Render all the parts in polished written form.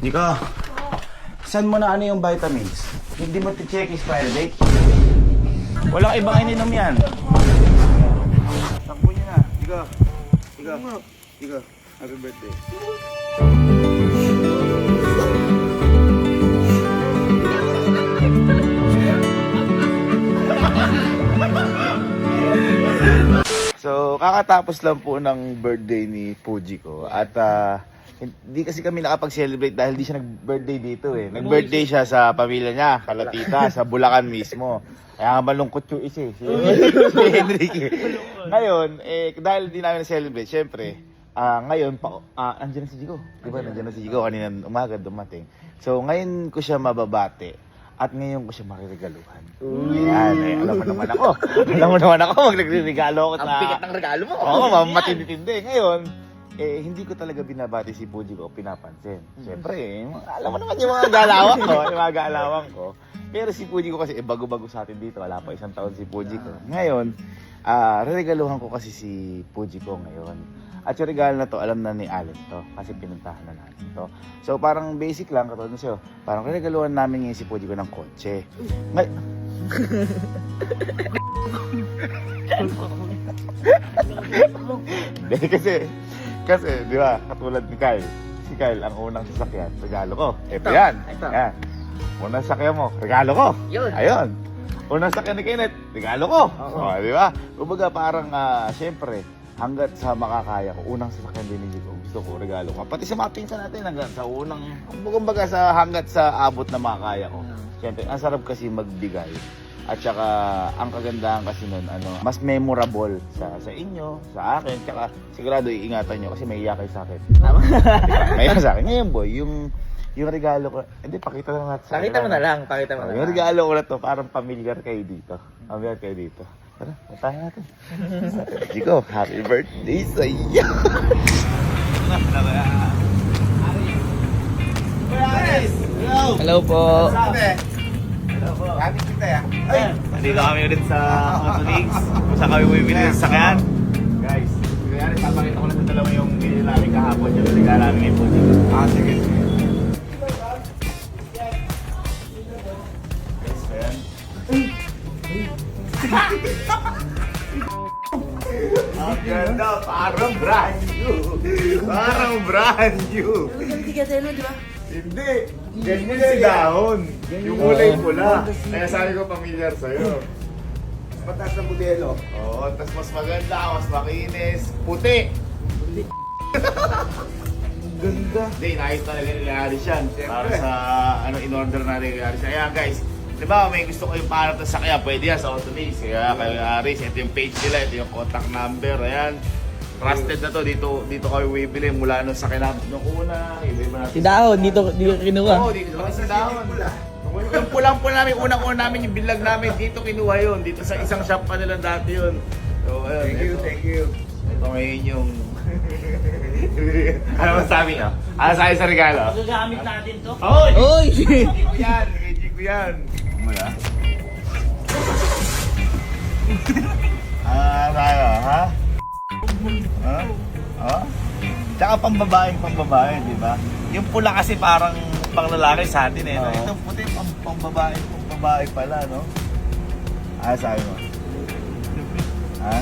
Dika, saan mo na ano yung vitamins? Hindi mo check expiry date? Walang ibang ininom yan. Takbo niyo na. Dika. Happy birthday. So, kakatapos lang po ng birthday ni Puji ko. At hindi kasi kami nakapag-celebrate dahil di siya nag-birthday dito eh. Nag-birthday siya sa pamilya niya, kalatita, sa Bulacan mismo. Kaya nga malungkot yung isa eh, si Enrique. Ngayon, dahil di namin na-celebrate, syempre, ngayon, andyan na si Jigo. Diba, nandiyan na si Jigo, kanina umaga dumating. So, ngayon ko siya mababate. At ngayon ko siya mariregaluhan. Ayan, alam mo naman ako, magre-regalo ako sa... Ang bigat ng regalo mo. Oo, matindi-tindi. Ngayon, hindi ko talaga binabati si Puji ko o pinapansin. Siyempre, alam mo naman yung mga galawang ko, Pero si Puji ko kasi, bago-bago sa atin dito. Wala pa 1 taon si Puji ko. Ngayon, regaluhan ko kasi si Puji ko ngayon. At yung regalo na to, alam na ni Allen to. Kasi pinuntahan na natin to. So, parang basic lang, katulad sa'yo. Parang regaluhan namin ngayon si Puji ko ng kotse. Kasi, di ba, katulad ni Kyle. Si Kyle, ang unang sasakyan, regalo ko. Ito yan. Yan. Unang sasakyan mo, regalo ko. Yun. Ayun. Unang sasakyan ni Kenneth, regalo ko. Oh, di ba? Kumbaga, parang, syempre, hanggat sa makakaya ko, unang sasakyan din ni Jigo, gusto ko, regalo ko. Pati sa mga pinsan natin, hanggat sa unang, kumbaga hanggat sa abot na makakaya ko. Siyempre, ang sarap kasi magbigay. At saka, ang kagandahan kasi nun, mas memorable sa inyo, sa akin, tsaka sigurado iingatan nyo kasi may iyak kayo sa akin. May iyak sa akin. Ngayon boy, yung regalo ko, hindi, pakita lang natin. Pakita mo na lang. Yung regalo ko na to, parang familiar kayo dito. Tara, puntahan natin. Jigo, happy birthday sa iyo! Hello po. Kami kita ya. Nandito kami ulit sa Autonix. Kung saan kami bumibili ng sasakyan. Guys, kaya papakita ko na sa dalawa yung video namin kahapon. Yung regalo namin ngayon po. Sige. Guys, ayan. Ang ganda, parang brand new. Hindi ka tayo, di ba? Hindi. Ganyan si dahon. Yung kulay pula. Kaya sabi ko familiar sa'yo. Mataas na modelo. Oo, tas mas maganda, mas makinis. Puti. Ganda. Hindi, nais talaga ni Aris yan. Para sa in-order natin kay Aris. Ayan guys, di ba may gusto ko yung panap na sakya, pwede yan sa Autonix. Kaya kay Aris, ito yung page nila, ito yung contact number. Ayan. Trusted na to, dito kayo bibili mula nung sakyan natin nung una. Iba natin. Si Dahon, dito kinuha. Oo, dito kami sa dahon. Yung pulang-pula namin, unang-una namin yung bilag namin, dito kinuha yun. Dito sa isang shop pa nila dati yun. So, ayun, Thank you. Ito ngayon yung... ano masabi nyo? Ano sabi sa regalo? Magagamit natin to. Oy! Oy! Yan! Kay Jigo yan! Mula? Tayo, ha? Ha? Tsaka pambabae, di ba? Yung pula kasi parang panglalaki sa atin eh. No? Itong puti, pambabae pala, no? Ah, sabi mo? Ha?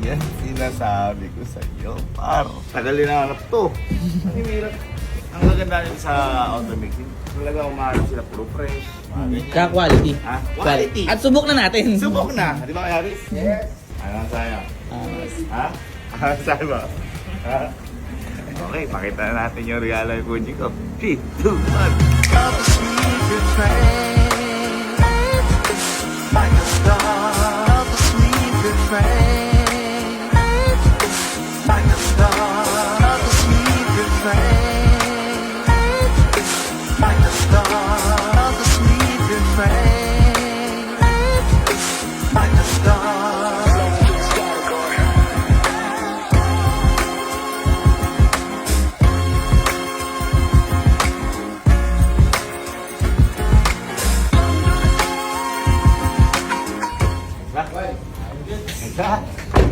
Yan sinasabi ko sa iyo, par. Tagal hinahanap to. Ang gaganda nito sa Automix, talaga umahanap sila puro fresh. Tsaka quality. Ha? Quality. At subok na natin. Subok na, di ba, Yaris? Yes. Ano sa'yo? Ha? Ano sa'yo ba? Ha? Okay, pakita na natin yung regalo ng Puji ko. 3, 2, 1.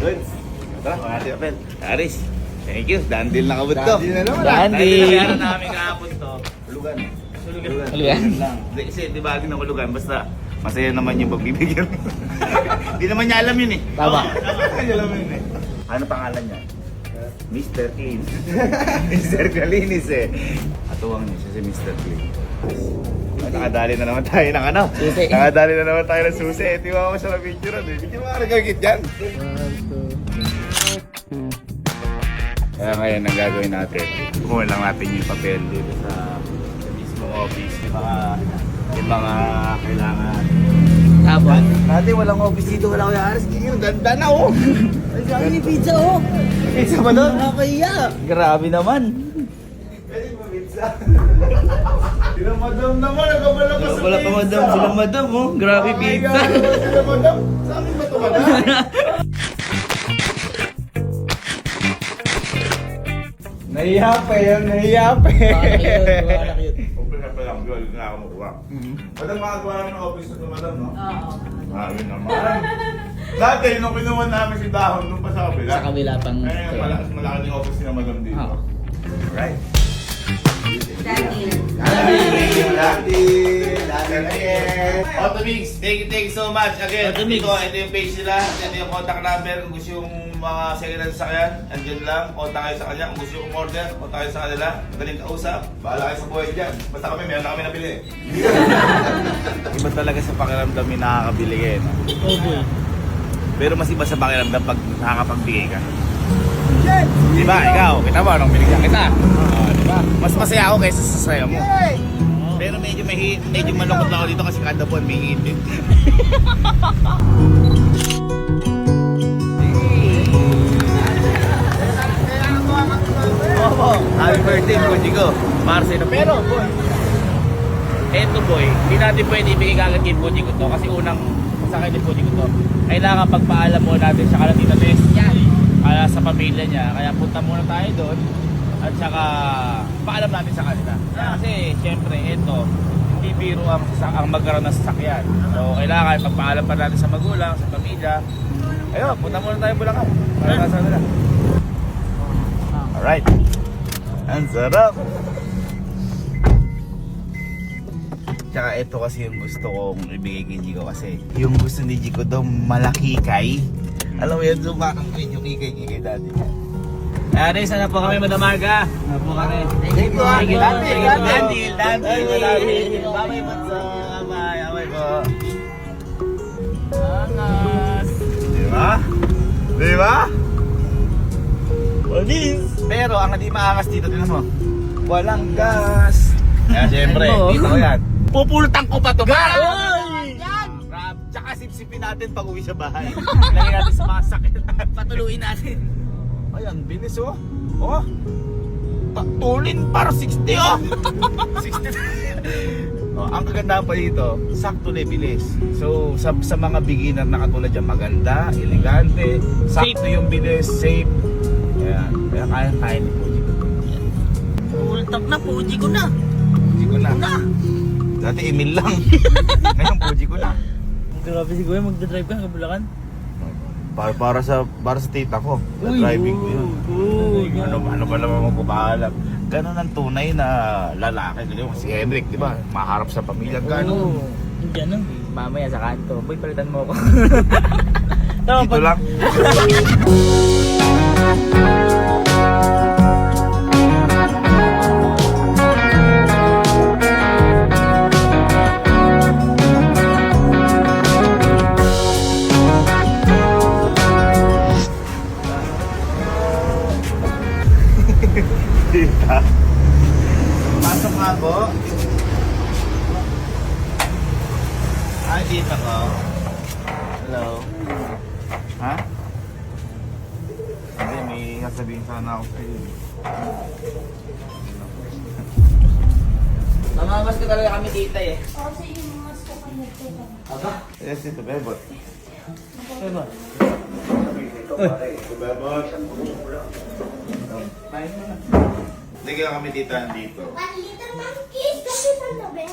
Good. Tara, mga natin, Apel. Aris, thank you. Dandil na kabot to. Dandil na naman. Dandil. Dandil na namin kahapon to. Hulugan. Hulugan? lang. Hindi, kasi di ba ng hulugan, basta masaya naman yung pagbibigyan. Hindi naman niya alam yun eh. Tama. Hindi niya alam yun eh. Ano pangalan niya? Mr. Clean. Mr. Cleanis eh. Atuwang niya siya si Mr. Clean. Nakadali na naman tayo ng ano? Susi. Nakadali na naman tayo ng susi. Tiwa ko siya ng picture eh. Video mga nagagit dyan. Kaya ngayon ang gagawin natin, kumuha lang natin yung papel dito sa mismong office. Yung mga kailangan. Tapos? Dati walang office dito, wala ko yaris. Yung ganda na oh! Ay, sabi ni pizza oh! Pizza ba doon? Nakakaya! Grabe naman! Pwede mo pizza. Sila madam naman, nagkabala ka sa Wala pa madam, sila madam oh! Grabe pizza! Sila madam, sa amin ba ito madam? Nahiya pa yan, nahiya pa Wala cute. Open na pa lang, yun na ako makuha. Madam, makagawa namin ng office na madam, no? Oo. Grabe naman. Dati, nung kinuha namin si Dahon, nung pa sa kabila. Sa kabila pang... Ngayon, malaki yung office ni madam dito. Oo. Right. Daddy. Automix, thank you so much. Again, Automix. ito yung page nila. Ito yung contact number. Kung gusto yung mga second hand sasakyan, andyan lang. Contact kayo sa kanya. Kung gusto yung order, contact kayo sa kanila. Madaling kausap. Bahala kayo sa buhay dyan. Basta kami, meron na kami nabili. Iba talaga sa pakiramdam yung nakakabili kayo. No? Oh boy. Pero mas iba sa pakiramdam pag nakakapagbigay ka. Diba, ikaw, kita mo, anong binigyan kita? Diba? Mas masaya ako kaysa sa saya mo. Pero medyo malungkot na ako dito kasi kada buwan may hihintid. Happy birthday, Puji ko. Marce na. Pero, boy, eto boy, hindi natin pwede ibigay kagad kay Puji ko to kasi unang sa akin ni Puji ko to. Kailangan pagpaalam mo natin siya kala Tita Tess. Sa pamilya niya. Kaya punta muna tayo doon. At saka paalam natin sa kanila. Kasi syempre ito, hindi biro ang magkaroon ng sasakyan. So kailangan pagpaalam pa natin sa magulang, sa pamilya. Ayun, punta muna tayo Bulacan. Para sa kanila. Alright. Ang sarap. Tsaka ito kasi yung gusto kong ibigay kay Jico kasi yung gusto ni Jico daw malaki kay. Alam mo yan, sumakang ko yung kikay dati. Ari, sana po kami Madamarga. Sana po kami. Thank you, Thank you, Dandi. Dandi. Bye-bye, Matsa. Bye-bye po. Angas. Diba? Diba? Walis. Pero ang hindi maangas dito, din mo, walang gas. Kaya syempre, Ano? dito ko yan. Pupultang ko pa to ba? Oy! Rap. Tsaka sipsipin natin pag uwi sa bahay. Lagyan natin sa mga sakit. Patuluin natin. Ayan, bilis oh. Oh. Tulin para 60 oh. 60. Oh, ang kagandahan pa dito, sakto na bilis. So sa mga beginner na katulad dyan, maganda, elegante, sakto yung bilis, safe. Ayan, kaya kaya ni Puji ko. Full top na, Puji ko na. Puji ko na. Dati email lang. Ngayon Puji ko na. Grabe si Kuya, magdadrive ka ng Bulacan. Para sa tita ko. Sa driving ko yun. Ano ba naman magpapaalam? Ganon ang tunay na lalaki. Si Henrik, di ba? Maharap sa pamilya. Ganon. Diyan lang. Mamaya sa kanto. Boy, palitan mo ako. Dito lang. Tita. Pasok nga po. Ay, tita ko. Hello. Ha? Hindi, may sasabihin sana ako sa'yo. Mamamas ko talaga kami tita eh. Kasi yung mga sukan na ito. Aba? Yes, ito, Bebot. Aba? Ito, Bebot. Kain mo na. Hindi kaya kami tita dito. 1 liter monkeys kasi sa labet.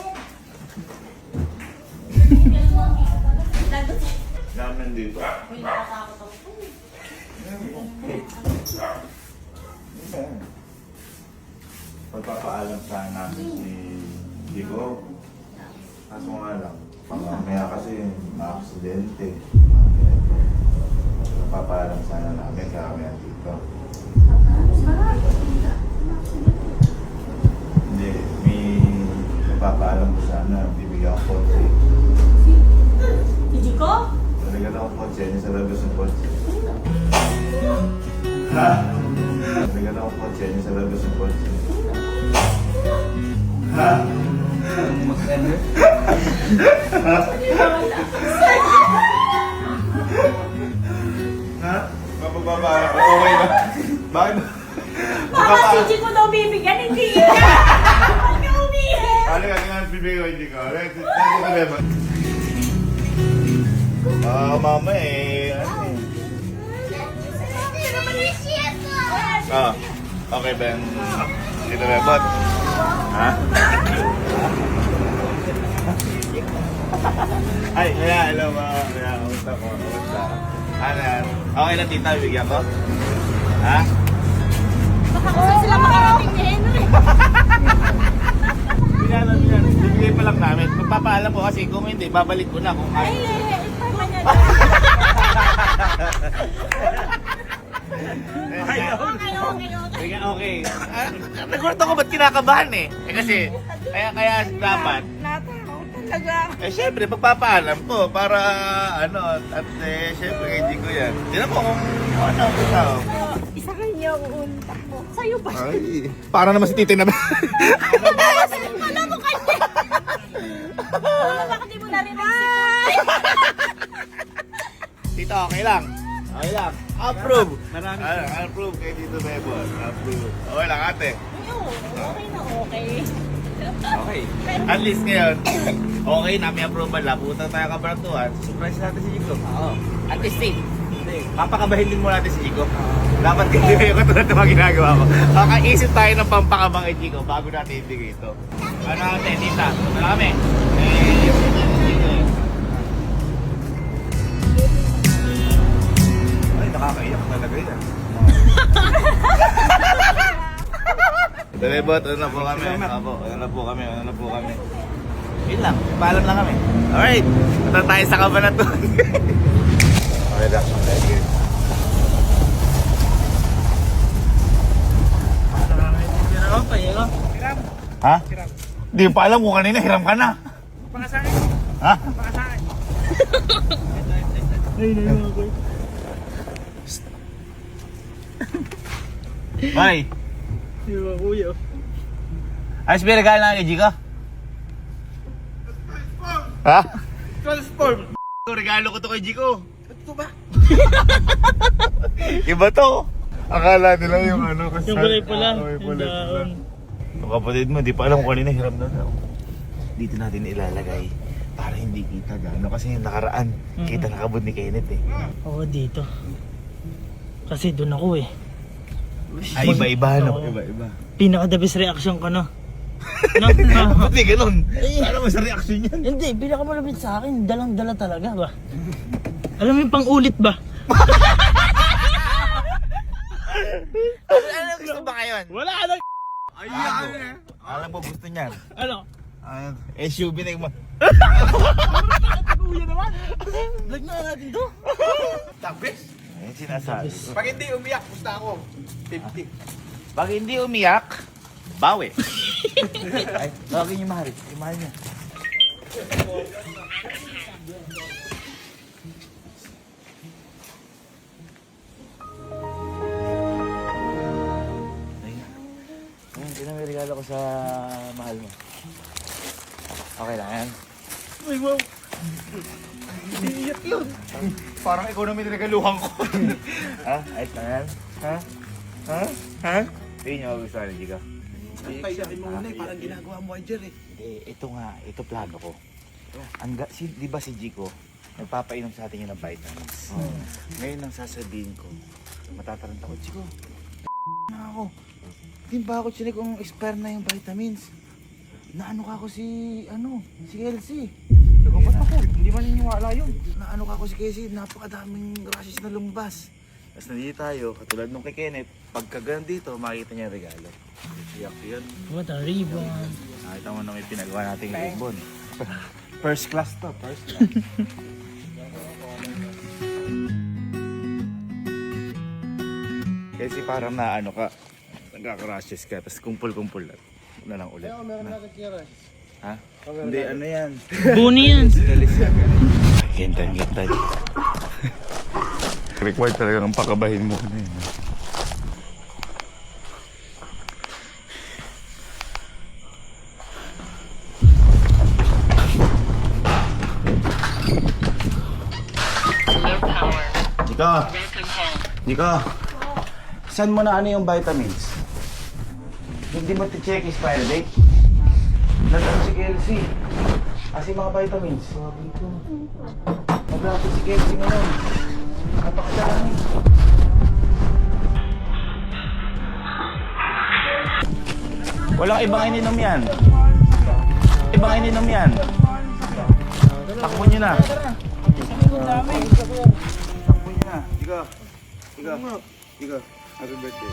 Namin dito. Uy, nakatakot ako. Pagpapaalam sana namin si Chico, kaso nga lang, mamaya kasi ma-aksidente. Napapaalam sana namin kaya kami dito. Hindi, may napapaalam ko sana, bibigyan ko kotse. Hindi ko? Talaga na akong kotse, niya sa labas ng kotse. Ha? Talaga na akong kotse, niya sa labas ng kotse. Ha? Ha? Mapapapaalam ko, okay na. Bakit? Baka si Chico daw bibigyan, hindi yun. Huwag ka umihin. Ano ka nga bibigay ko, hindi ko. Sabi ko naman. Mama eh. Ano eh. Ah, okay Ben. Dito Bebot. Ha? Ay, kaya hello mga. Kaya, kamusta ko? Kamusta? Ano yan? Okay na tita, bigyan ko? Ha? Baka kasi sila makarating ni Henry. Bilan. Bibigay pa lang namin. Magpapaalam ko kasi kung hindi, babalik ko na kung Ay, kaya. iparma niya na. Okay. Okay. Nagulat ako ba't kinakabahan eh? Kasi, kaya dapat, Natakaw talaga. syempre, pagpapaalam ko para, at syempre, hindi ko yan. Tinan mo kung ano ang tao. Isa kanya uuntak mo. Sa'yo ba? Ay, para naman si Titi na ba? Wala mo kanya. Wala baka di mo narinig si Tito, okay lang. Okay lang. Approve. Marami. Approve kay Tito Bebot. Approve. Okay lang, ate. Okay na okay. Okay. At least ngayon, okay na, may approval. Labutan tayo kabaratuhan. Surprise natin si Chico. Oo. At least safe. Papakabahin din mo natin si Chico. Dapat hindi kayo katulad ng mga ginagawa ko. Kakaisip tayo ng pampakabang kay Chico bago natin ibigay ito. Ano natin, tita? Punta na kami. Ay, nakakaiyak talaga yan. Bebot, ano na po kami? Apo, ano na po kami? Yun lang, paalam lang kami. Alright, punta tayo sa Cabanatuan. Okay, that's on that game. Ha? Hindi pa alam kung kanina hiram ka na. Pangasahin. Ha? Pangasahin. Bye. Yung kuya. Ayos ba yung regalo na kay Chico? Ha? Transform. Regalo ko to kay Chico. Ito ba? Iba to. Akala nila yung kasi Yung kulay pula. Yung Yung daon. Yung kapatid mo, di pa alam kung kanina hiram na daw. Dito natin ilalagay para hindi kita gano'n. Kasi yung nakaraan, kita nakabot ni Kenneth eh. Oo, dito. Kasi doon ako eh. Ay, iba-iba no? Oo. Iba-iba. Pinaka the best reaction ko no. No? Ba't di ganun? Para mo sa reaction yan. Hindi, pinaka malapit sa akin, dalang-dala talaga ba? Alam mo yung pang-ulit ba? Ano gusto ba ngayon? Wala na. Ayan. Alam mo gusto niyan. Ano? SUV na yung Kuya naman. Lag na natin to. Tapos, Ayun sinasabi. pag hindi umiyak, pusta ako. 50. Pag hindi umiyak, bawi. Ay, tawagin yung mahal. Yung mahal niya. Ayun, sino may regalo ko sa mahal mo? Okay lang yan. Ay, wow. Iiyak yun. Parang ikaw na may niregaluhan ko. Ha? Ayos na yan? Ha? Ha? Ha? Hindi niyo magustuhan ni Chico. Paiyakin mo muna eh, parang ginagawa mo kay Jer eh. Ito nga, ito plano ko. Di ba si Chico, nagpapainom sa atin yun ng vitamins. Ngayon ang sasabihin ko, matataranta ko, Chico, na ako. Di ba ako chinek kung expire na yung vitamins? Naano ka ako si Elsie. Nagpapat ako. Hindi man niniwala yun. Naano ka ako si Casey, napakadaming rashes na lumabas. Tapos nandito tayo, katulad nung kay Kenneth, pagka ganun dito, makikita niya yung regalo. Siyak yun. What a ribbon. Nakita mo na may pinagawa nating ribbon. First class to, first class. Kasi parang na ano ka, nagka-crashes ka, tapos kumpul-kumpul na lang ulit. Ha? Hindi, ano yan? Buni yan. Gintay. Required talaga ng pakabahin mo na yun. Niko, saan mo na ano yung vitamins? Hindi mo check expiry date? Nandun si Kelsey. Kasi mga vitamins. Sabi ko. Maglapit si Kelsey ngayon. Napakadami. Walang ibang ininom yan. Ibang ininom yan. Takbo nyo na. Takbo nyo na. Ika. Happy birthday. Ika. Happy birthday.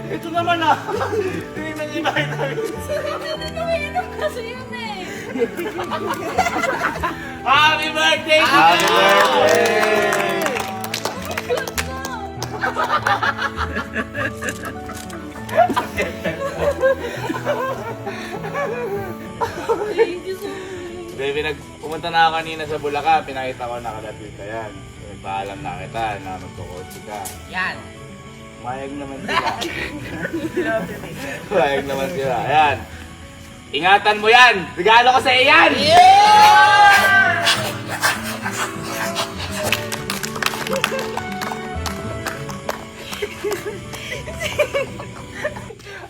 Ito naman ah. Hindi umiinom kasi yun eh. Happy birthday! Happy birthday! Thank you so much. Baby, pumunta na ako kanina sa Bulacan, pinakita ko nakalatid ka yan. Paalam na kita na magkukotse ka. Yan. Mayag naman sila. Mayag naman sila. Ayan. Ingatan mo yan! Regalo ko sa iyo yan!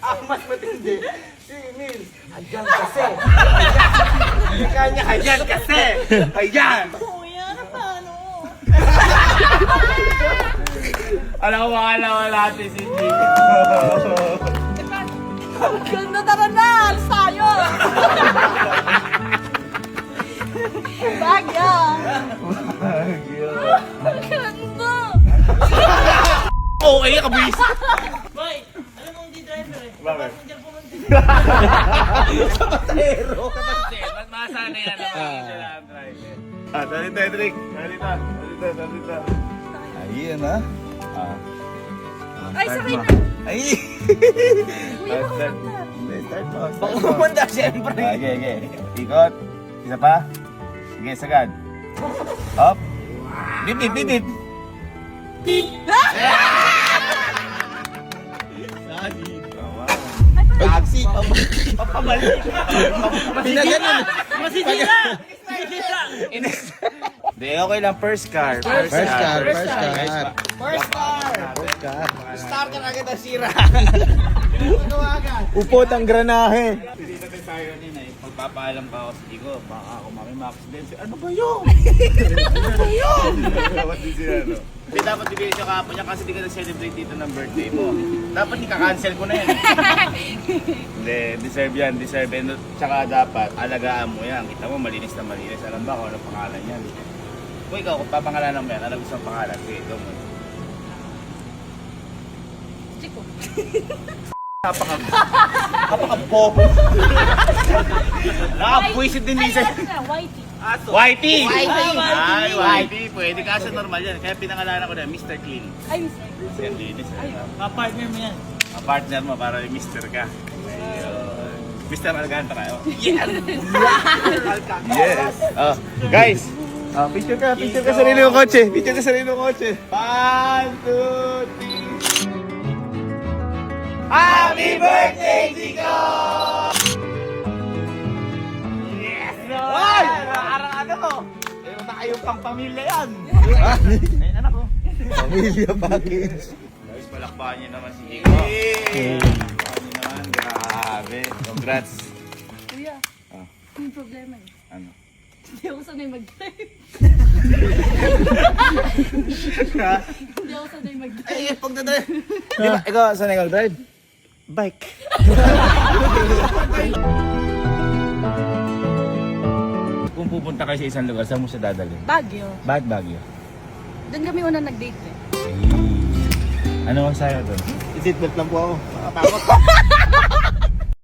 Ang mas matindi, si Emil. Ayan kasi. Kanya ayan kasi. Ayan. Kuya, paano? Alam ko makalawa natin si Jim. Ganda, tara na! Alis tayo! Bagya! Ganda! Okay, kabis! Boy, alam mo hindi driver eh. Bakit? Passenger po man din. Mas masana yan naman sila ang driver. Dalita, Edric. Dalita. Ayun ha. Ay, sakay na! Ay! Kuya, Start mo. Baka kumanda siyempre. Okay. Ikot. Isa pa. Sige, sagad. Hop. Bip. Taxi. Papabalik. Pinaganon. Masisira! Hindi, okay lang. First car. Starter agad ang sira. Upot ang granahe. Hindi natin tayo kanina eh. Magpapaalam pa ako sa Tigo. Baka ako maki-accident. Ano ba yun? Dapat din sila, no? Hindi dapat bigay siya kahapon niya kasi di ka na-celebrate dito ng birthday mo. Dapat ika-cancel ko na yan. Hindi, deserve yan. Tsaka dapat alagaan mo yan. Kita mo, malinis na malinis. Alam ba kung ano pangalan yan? Kung ikaw, kung papangalanan mo yan, alam gusto ang pangalan. Sige, ikaw mo. Chico. Napaka-bobo. Nakapwisit din minsan. Whitey. Whitey! Whitey! Whitey. Pwede kasi normal yan. Kaya pinangalanan ko na Mr. Clean. Ay, Yan, linis. Kapartner mo yan. Partner mo para Mr. ka. Mr. Alcantara. Oh. Yes! Oh, guys, Picture ka sarili ng kotse. Picture ka sarili ng kotse. 1, 2, 3. Happy birthday, Chico! Yes! Ay! Parang ano ko? Ayaw na kayong pang pamilya yan. Ayun, anak ko. Pamilya package. Guys, palakpakan niyo naman si Chico. Palakpakan niyo naman. Grabe. Congrats. Kuya, may problema eh. Ano? Hindi ako sanay mag-drive. Hindi ako sanay mag-drive. Ay, pagdadrive. Di ba, ikaw, saan ikaw drive? Bike. Kung pupunta kayo sa isang lugar, saan mo siya dadalhin? Baguio. Bakit Baguio? Doon kami una nag-date eh. Ano ang sayo doon? Seatbelt lang po ako. Nakatakot.